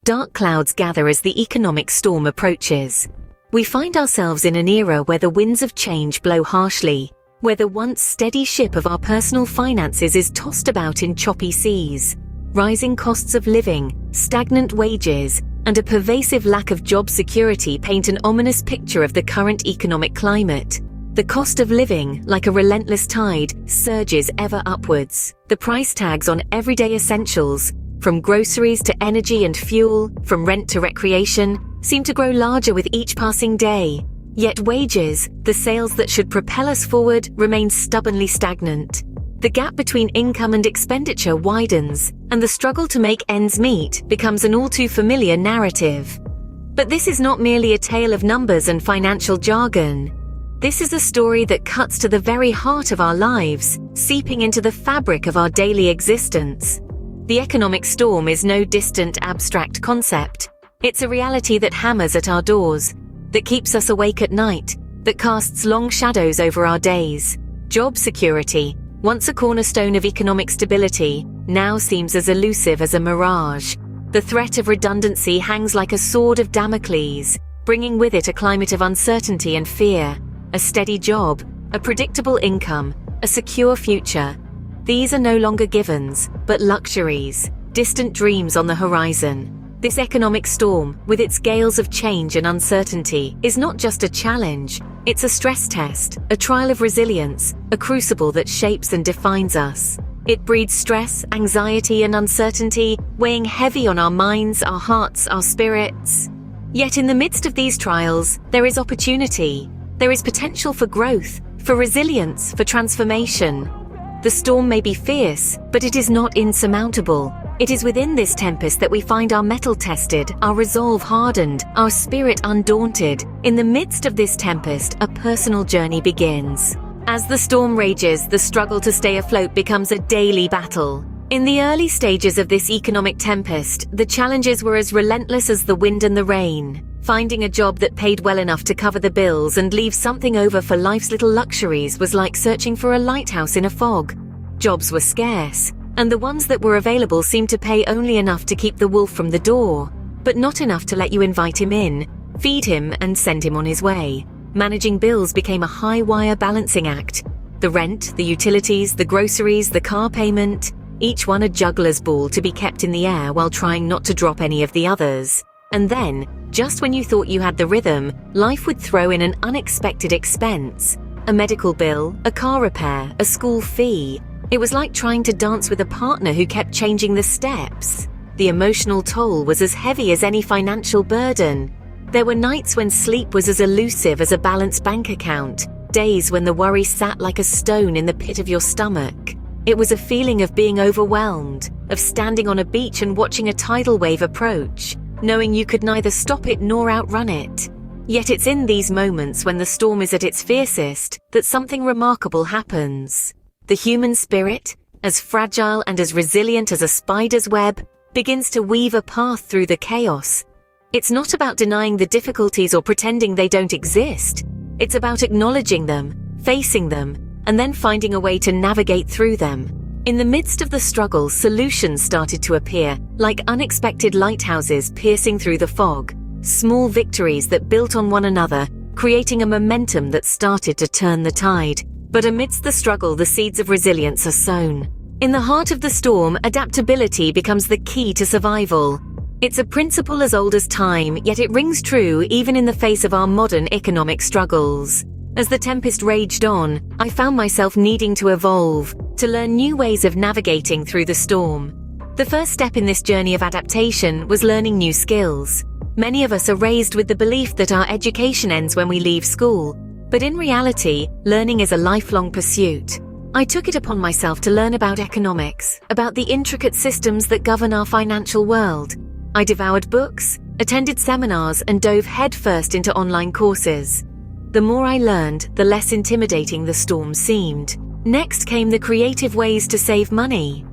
dark clouds gather as the economic storm approaches. We find ourselves in an era where the winds of change blow harshly, where the once steady ship of our personal finances is tossed about in choppy seas. Rising costs of living, stagnant wages, and a pervasive lack of job security paint an ominous picture of the current economic climate. The cost of living, like a relentless tide, surges ever upwards. The price tags on everyday essentials, from groceries to energy and fuel, from rent to recreation, seem to grow larger with each passing day. Yet wages, the sails that should propel us forward, remain stubbornly stagnant. The gap between income and expenditure widens, and the struggle to make ends meet becomes an all-too-familiar narrative. But this is not merely a tale of numbers and financial jargon. This is a story that cuts to the very heart of our lives, seeping into the fabric of our daily existence. The economic storm is no distant, abstract concept. It's a reality that hammers at our doors, that keeps us awake at night, that casts long shadows over our days. Job security, once a cornerstone of economic stability, now seems as elusive as a mirage. The threat of redundancy hangs like a sword of Damocles, bringing with it a climate of uncertainty and fear. A steady job, a predictable income, a secure future. These are no longer givens, but luxuries, distant dreams on the horizon. This economic storm, with its gales of change and uncertainty, is not just a challenge. It's a stress test, a trial of resilience, a crucible that shapes and defines us. It breeds stress, anxiety, and uncertainty, weighing heavy on our minds, our hearts, our spirits. Yet in the midst of these trials, there is opportunity. There is potential for growth, for resilience, for transformation. The storm may be fierce, but it is not insurmountable. It is within this tempest that we find our mettle tested, our resolve hardened, our spirit undaunted. In the midst of this tempest, a personal journey begins. As the storm rages, the struggle to stay afloat becomes a daily battle. In the early stages of this economic tempest, the challenges were as relentless as the wind and the rain. Finding a job that paid well enough to cover the bills and leave something over for life's little luxuries was like searching for a lighthouse in a fog. Jobs were scarce, and the ones that were available seemed to pay only enough to keep the wolf from the door, but not enough to let you invite him in, feed him, and send him on his way. Managing bills became a high-wire balancing act. The rent, the utilities, the groceries, the car payment, each one a juggler's ball to be kept in the air while trying not to drop any of the others. And then, just when you thought you had the rhythm, life would throw in an unexpected expense. A medical bill, a car repair, a school fee. It was like trying to dance with a partner who kept changing the steps. The emotional toll was as heavy as any financial burden. There were nights when sleep was as elusive as a balanced bank account, days when the worry sat like a stone in the pit of your stomach. It was a feeling of being overwhelmed, of standing on a beach and watching a tidal wave approach, knowing you could neither stop it nor outrun it. Yet it's in these moments when the storm is at its fiercest that something remarkable happens. The human spirit, as fragile and as resilient as a spider's web, begins to weave a path through the chaos. It's not about denying the difficulties or pretending they don't exist. It's about acknowledging them, facing them, and then finding a way to navigate through them. In the midst of the struggle, solutions started to appear, like unexpected lighthouses piercing through the fog, small victories that built on one another, creating a momentum that started to turn the tide. But amidst the struggle, the seeds of resilience are sown. In the heart of the storm, adaptability becomes the key to survival. It's a principle as old as time, yet it rings true even in the face of our modern economic struggles. As the tempest raged on, I found myself needing to evolve, to learn new ways of navigating through the storm. The first step in this journey of adaptation was learning new skills. Many of us are raised with the belief that our education ends when we leave school, but in reality, learning is a lifelong pursuit. I took it upon myself to learn about economics, about the intricate systems that govern our financial world. I devoured books, attended seminars, and dove headfirst into online courses. The more I learned, the less intimidating the storm seemed. Next came the creative ways to save money.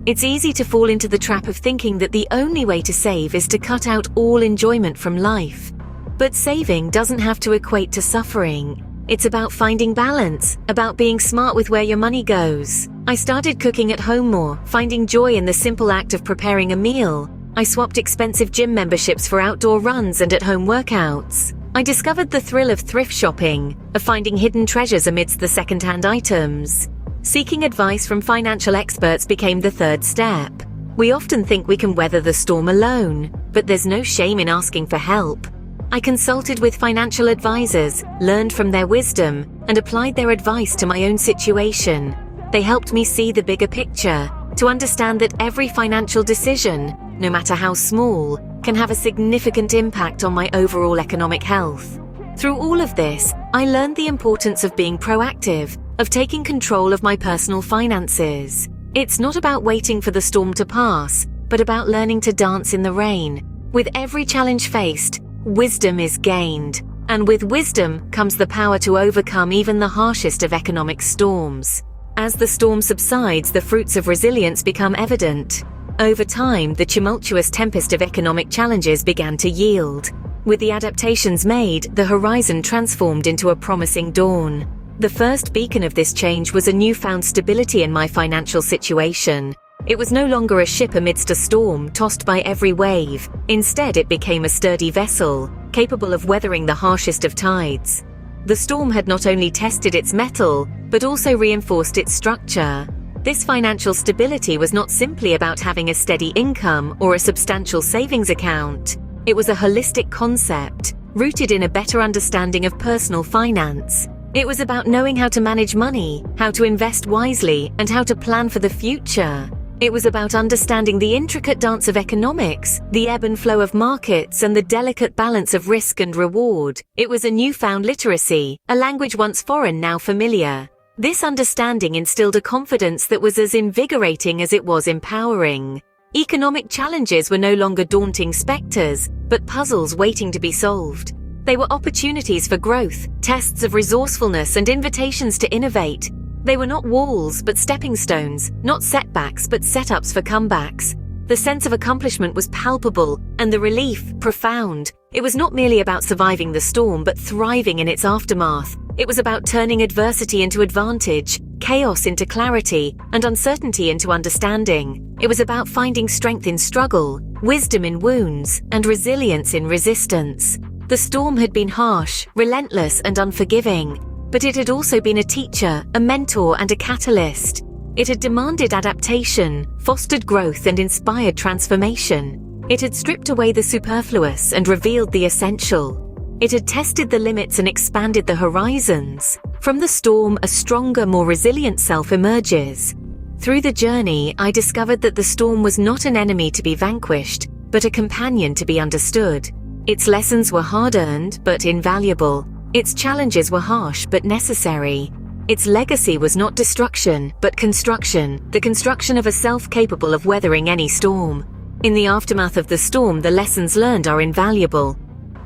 It's easy to fall into the trap of thinking that the only way to save is to cut out all enjoyment from life. But saving doesn't have to equate to suffering. It's about finding balance, about being smart with where your money goes. I started cooking at home more, finding joy in the simple act of preparing a meal. I swapped expensive gym memberships for outdoor runs and at-home workouts. I discovered the thrill of thrift shopping, of finding hidden treasures amidst the second-hand items. Seeking advice from financial experts became the third step. We often think we can weather the storm alone, but there's no shame in asking for help. I consulted with financial advisors, learned from their wisdom, and applied their advice to my own situation. They helped me see the bigger picture, to understand that every financial decision, no matter how small, can have a significant impact on my overall economic health. Through all of this, I learned the importance of being proactive, of taking control of my personal finances. It's not about waiting for the storm to pass, but about learning to dance in the rain. With every challenge faced, wisdom is gained. And with wisdom comes the power to overcome even the harshest of economic storms. As the storm subsides, the fruits of resilience become evident. Over time, the tumultuous tempest of economic challenges began to yield. With the adaptations made, the horizon transformed into a promising dawn. The first beacon of this change was a newfound stability in my financial situation. It was no longer a ship amidst a storm, tossed by every wave. Instead, it became a sturdy vessel, capable of weathering the harshest of tides. The storm had not only tested its mettle, but also reinforced its structure. This financial stability was not simply about having a steady income or a substantial savings account. It was a holistic concept, rooted in a better understanding of personal finance. It was about knowing how to manage money, how to invest wisely, and how to plan for the future. It was about understanding the intricate dance of economics, the ebb and flow of markets, and the delicate balance of risk and reward. It was a newfound literacy, a language once foreign, now familiar. This understanding instilled a confidence that was as invigorating as it was empowering. Economic challenges were no longer daunting specters, but puzzles waiting to be solved. They were opportunities for growth, tests of resourcefulness, and invitations to innovate. They were not walls, but stepping stones, not setbacks, but setups for comebacks. The sense of accomplishment was palpable, and the relief profound. It was not merely about surviving the storm, but thriving in its aftermath. It was about turning adversity into advantage, chaos into clarity, and uncertainty into understanding. It was about finding strength in struggle, wisdom in wounds, and resilience in resistance. The storm had been harsh, relentless, and unforgiving, but it had also been a teacher, a mentor, and a catalyst. It had demanded adaptation, fostered growth, and inspired transformation. It had stripped away the superfluous and revealed the essential. It had tested the limits and expanded the horizons. From the storm, a stronger, more resilient self emerges. Through the journey, I discovered that the storm was not an enemy to be vanquished, but a companion to be understood. Its lessons were hard-earned, but invaluable. Its challenges were harsh, but necessary. Its legacy was not destruction, but construction, the construction of a self capable of weathering any storm. In the aftermath of the storm, the lessons learned are invaluable.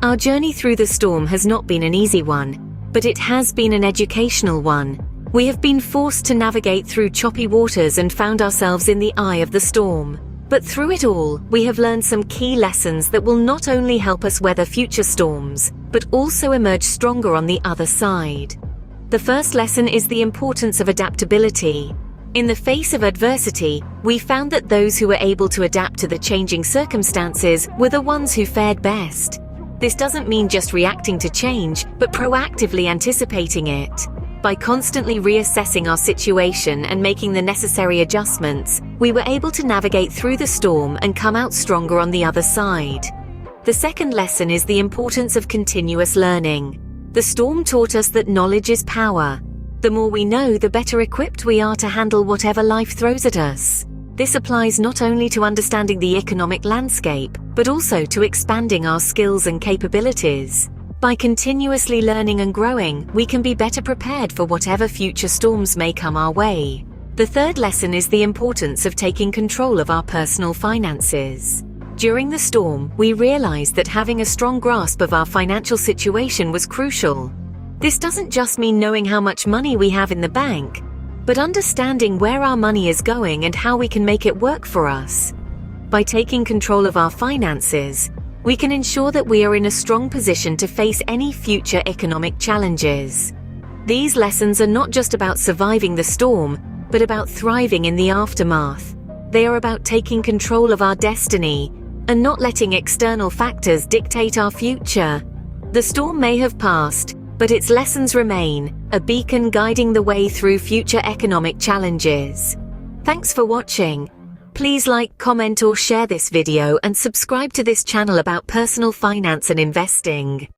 Our journey through the storm has not been an easy one, but it has been an educational one. We have been forced to navigate through choppy waters and found ourselves in the eye of the storm. But through it all, we have learned some key lessons that will not only help us weather future storms, but also emerge stronger on the other side. The first lesson is the importance of adaptability. In the face of adversity, we found that those who were able to adapt to the changing circumstances were the ones who fared best. This doesn't mean just reacting to change, but proactively anticipating it. By constantly reassessing our situation and making the necessary adjustments, we were able to navigate through the storm and come out stronger on the other side. The second lesson is the importance of continuous learning. The storm taught us that knowledge is power. The more we know, the better equipped we are to handle whatever life throws at us. This applies not only to understanding the economic landscape, but also to expanding our skills and capabilities. By continuously learning and growing, we can be better prepared for whatever future storms may come our way. The third lesson is the importance of taking control of our personal finances. During the storm, we realized that having a strong grasp of our financial situation was crucial. This doesn't just mean knowing how much money we have in the bank, but understanding where our money is going and how we can make it work for us. By taking control of our finances, we can ensure that we are in a strong position to face any future economic challenges. These lessons are not just about surviving the storm, but about thriving in the aftermath. They are about taking control of our destiny, and not letting external factors dictate our future. The storm may have passed, but its lessons remain, a beacon guiding the way through future economic challenges. Thanks for watching. Please like, comment or share this video and subscribe to this channel about personal finance and investing.